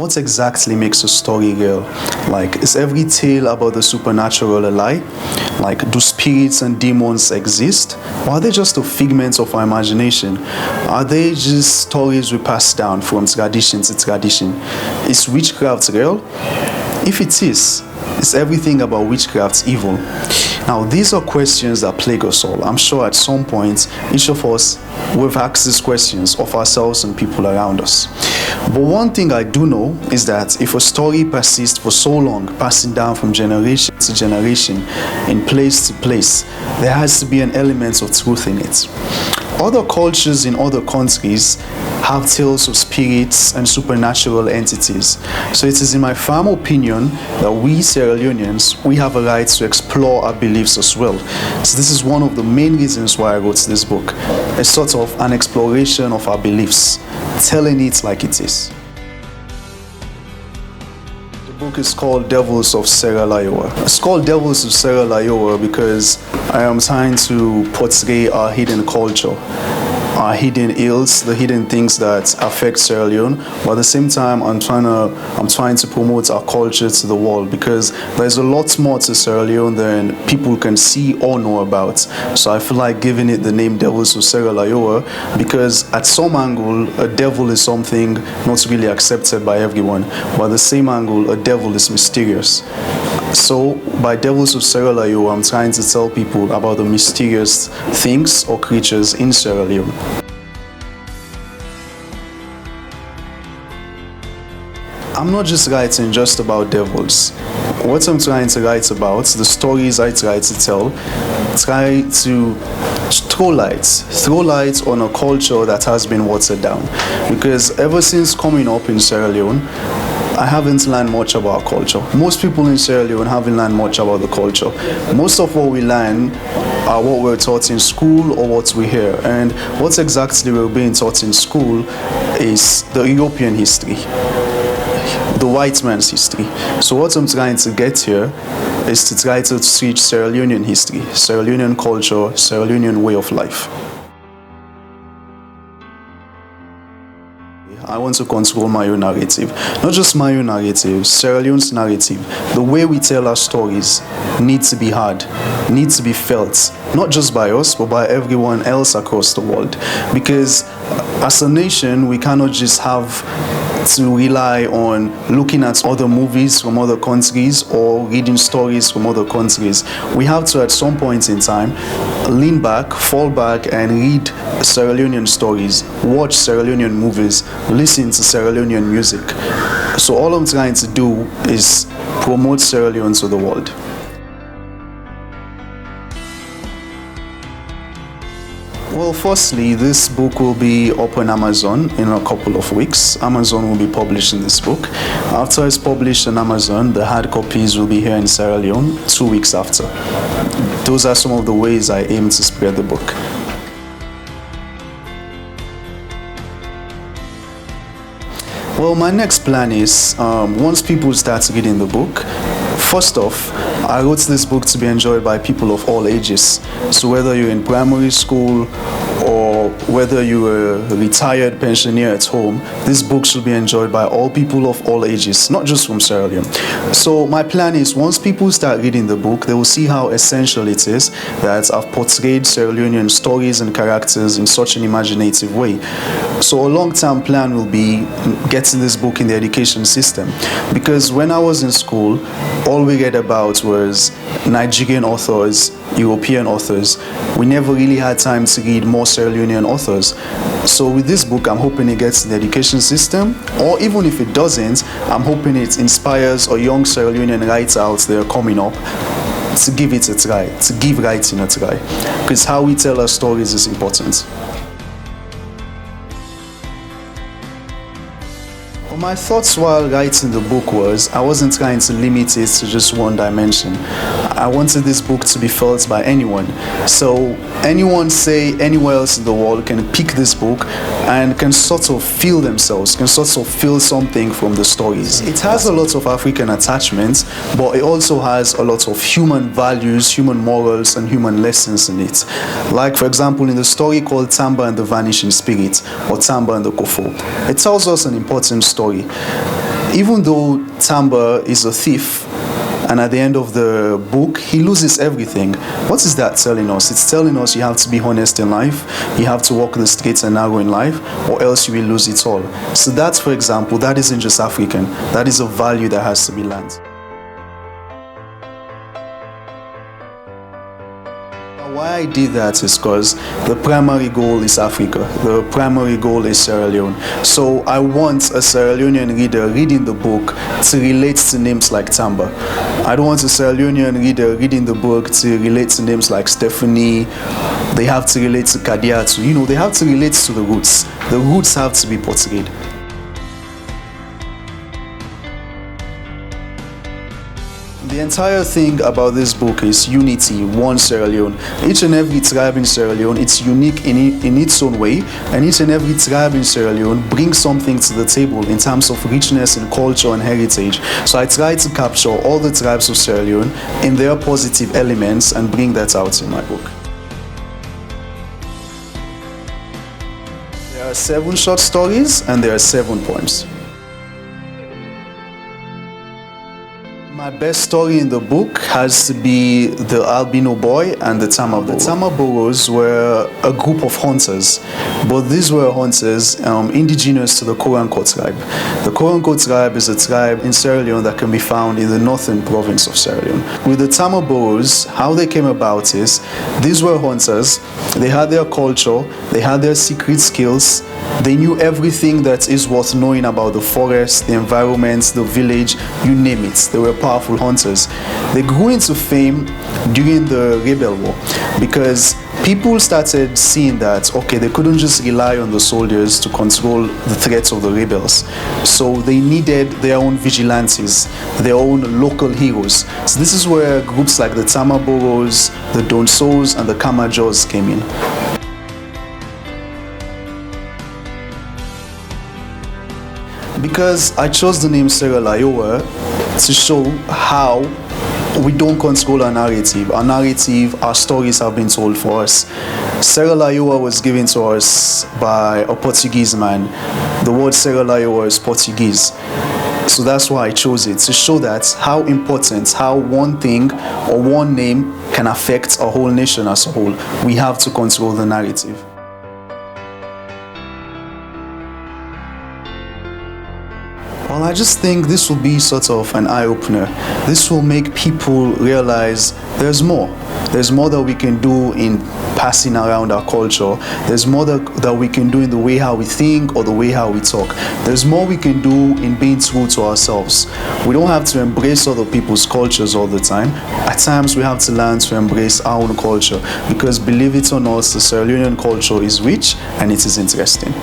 What exactly makes a story real? Like, is every tale about the supernatural a lie? Like, do spirits and demons exist? Or are they just a figment of our imagination? Are they just stories we pass down from tradition to tradition? Is witchcraft real? If it is everything about witchcraft evil? Now, these are questions that plague us all. I'm sure at some point, each of us, we've asked these questions of ourselves and people around us. But one thing I do know is that if a story persists for so long, passing down from generation to generation, in place to place, there has to be an element of truth in it. Other cultures in other countries have tales of spirits and supernatural entities. So it is in my firm opinion that we Sierra Leoneans, we have a right to explore our beliefs as well. So this is one of the main reasons why I wrote this book. A sort of an exploration of our beliefs, telling it like it is. The book is called Devils of Serra Lyoa. It's called Devils of Serra Lyoa because I am trying to portray our hidden culture, our hidden ills, the hidden things that affect Sierra Leone, but at the same time I'm trying to promote our culture to the world, because there's a lot more to Sierra Leone than people can see or know about. So I feel like giving it the name Devils of Serra Lyoa because at some angle a devil is something not really accepted by everyone, but at the same angle a devil is mysterious. So by Devils of Serra Lyoa, I'm trying to tell people about the mysterious things or creatures in Sierra Leone. I'm not just writing just about devils. What I'm trying to write about, the stories I try to tell, try to throw light on a culture that has been watered down. Because ever since coming up in Sierra Leone, I haven't learned much about culture. Most people in Sierra Leone haven't learned much about the culture. Most of what we learn are what we're taught in school or what we hear. And what exactly we're being taught in school is the European history, the white man's history. So what I'm trying to get here is to try to teach Sierra Leonean history, Sierra Leonean culture, Sierra Leonean way of life. I want to control my own narrative. Not just my own narrative, Sierra Leone's narrative. The way we tell our stories needs to be heard, needs to be felt, not just by us, but by everyone else across the world. Because as a nation, we cannot just have to rely on looking at other movies from other countries or reading stories from other countries. We have to, at some point in time, lean back, fall back, and read Sierra Leonean stories, watch Sierra Leonean movies, listen to Sierra Leonean music. So all I'm trying to do is promote Sierra Leone to the world. Well, firstly, this book will be up on Amazon in a couple of weeks. Amazon will be publishing this book. After it's published on Amazon, the hard copies will be here in Sierra Leone 2 weeks after. Those are some of the ways I aim to spread the book. Well, my next plan is, once people start reading the book, first off, I wrote this book to be enjoyed by people of all ages. So whether you're in primary school or whether you're a retired pensioner at home, this book should be enjoyed by all people of all ages, not just from Sierra Leone. So my plan is, once people start reading the book, they will see how essential it is that I've portrayed Sierra Leonean stories and characters in such an imaginative way. So a long-term plan will be getting this book in the education system, because when I was in school, all we read about was Nigerian authors, European authors. We never really had time to read more Sierra Leonean authors. So with this book, I'm hoping it gets in the education system, or even if it doesn't, I'm hoping it inspires a young Sierra Leonean writer out there coming up to give it a try, to give writing a try, because how we tell our stories is important. My thoughts while writing the book was, I wasn't trying to limit it to just one dimension. I wanted this book to be felt by anyone. So anyone, say anywhere else in the world, can pick this book and can sort of feel themselves, can sort of feel something from the stories. It has a lot of African attachments, but it also has a lot of human values, human morals, and human lessons in it. Like, for example, in the story called Tamba and the Vanishing Spirit, or Tamba and the Kofo, it tells us an important story. Even though Tamba is a thief, and at the end of the book, he loses everything. What is that telling us? It's telling us you have to be honest in life, you have to walk the straight and narrow in life, or else you will lose it all. So that, for example, that isn't just African. That is a value that has to be learned. Why I did that is because the primary goal is Africa. The primary goal is Sierra Leone. So I want a Sierra Leonean reader reading the book to relate to names like Tamba. I don't want a Sierra Leonean reader reading the book to relate to names like Stephanie. They have to relate to Kadiatu. You know, they have to relate to the roots. The roots have to be portrayed. The entire thing about this book is unity, one Sierra Leone. Each and every tribe in Sierra Leone, it's unique in its own way, and each and every tribe in Sierra Leone brings something to the table in terms of richness in culture and heritage. So I try to capture all the tribes of Sierra Leone in their positive elements and bring that out in my book. There are 7 short stories and there are 7 poems. My best story in the book has to be the albino boy and the Tamaboro. The Tamaboros were a group of hunters, but these were hunters indigenous to the Koranko tribe. The Koranko tribe is a tribe in Sierra Leone that can be found in the northern province of Sierra Leone. With the Tamaboros, how they came about is, these were hunters, they had their culture, they had their secret skills, they knew everything that is worth knowing about the forest, the environment, the village, you name it. They were powerful hunters. They grew into fame during the Rebel War because people started seeing that, okay, they couldn't just rely on the soldiers to control the threats of the rebels. So they needed their own vigilantes, their own local heroes. So this is where groups like the Tamaboros, the Donsos, and the Kamajors came in. Because I chose the name Serra Lyoa to show how we don't control our narrative. Our narrative, our stories have been told for us. Serra Lyoa was given to us by a Portuguese man. The word Serra Lyoa is Portuguese. So that's why I chose it, to show that how important, how one thing or one name can affect a whole nation as a whole. We have to control the narrative. Well, I just think this will be sort of an eye-opener. This will make people realize there's more. There's more that we can do in passing around our culture. There's more that we can do in the way how we think or the way how we talk. There's more we can do in being true to ourselves. We don't have to embrace other people's cultures all the time. At times we have to learn to embrace our own culture because, believe it or not, the Sierra Leonean culture is rich and it is interesting.